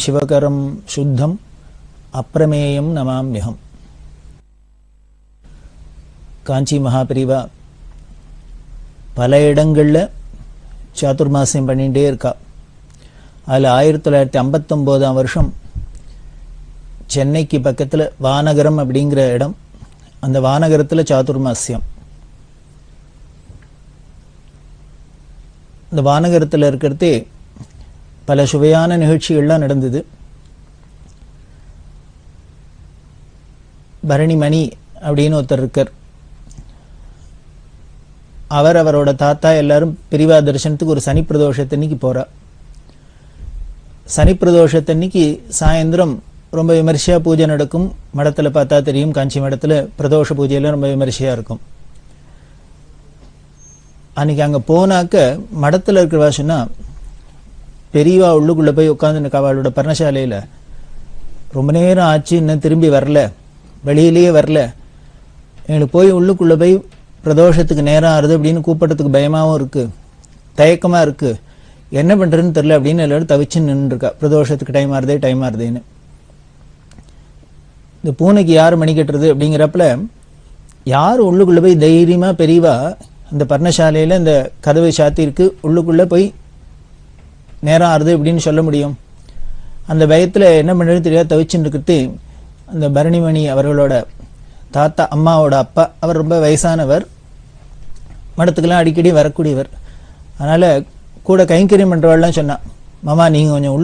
சிவகரம் சுத்தம் அப்பிரமேயம் நமாம்யகம். காஞ்சி மகாபிரிவா பல இடங்களில் சாதுர்மாசியம் பண்ணிகிட்டே இருக்கா. அதில் 1959ஆம் வருஷம் சென்னைக்கு பக்கத்தில் வானகரம் அப்படிங்கிற இடம், அந்த வானகரத்தில் சாதுர்மாசியம். இந்த வானகரத்தில் இருக்கிறதே பல சுவையான நிகழ்ச்சிகள்லாம் நடந்தது. பரணிமணி அப்படின்னு ஒருத்தர் இருக்கார். அவரோட தாத்தா எல்லாரும் பிரிவா தரிசனத்துக்கு ஒரு சனி பிரதோஷத்தன்னைக்கு போகிறார். சனி பிரதோஷத்தன்னைக்கு சாயந்தரம் ரொம்ப விமர்சையாக பூஜை நடக்கும். மடத்தில் பார்த்தா தெரியும், காஞ்சி மடத்தில் பிரதோஷ பூஜையெல்லாம் ரொம்ப விமர்சையாக இருக்கும். அன்றைக்கி அங்கே போனாக்க மடத்தில் இருக்கிறவா சொன்னால், பெரியவா உள்ளுக்குள்ளே போய் உட்காந்துருக்க அவளோட பர்ணசாலையில் ரொம்ப நேரம் ஆச்சு, இன்னும் திரும்பி வரல, வெளியிலேயே வரல, எங்களுக்கு போய் உள்ளுக்குள்ளே போய் பிரதோஷத்துக்கு நேரம் ஆறுது அப்படின்னு கூப்பிட்றதுக்கு பயமாகவும் இருக்குது, தயக்கமாக இருக்குது, என்ன பண்ணுறதுன்னு தெரில அப்படின்னு எல்லோரும் தவிச்சு நின்றுருக்கா. பிரதோஷத்துக்கு டைம் ஆறுதேன்னு. இந்த பூனைக்கு யார் மணி கட்டுறது அப்படிங்கிறப்பல யார் உள்ளுக்குள்ளே போய் தைரியமாக பெரியவா அந்த பர்ணசாலையில் இந்த கதவை சாத்திருக்கு உள்ளுக்குள்ளே போய் நேரம் ஆறுது அப்படின்னு சொல்ல முடியும்? அந்த பயத்தில் என்ன பண்ணுறது தெரியாது தவிச்சுன்னு இருக்கிறது. அந்த பரணிமணி அவர்களோட தாத்தா, அம்மாவோட அப்பா, அவர் ரொம்ப வயசானவர், மடத்துக்கெல்லாம் அடிக்கடி வரக்கூடியவர். அதனால் கூட கைங்கரியம் பண்ணுறவாள்லாம் சொன்னான், மாமா நீங்கள் கொஞ்சம்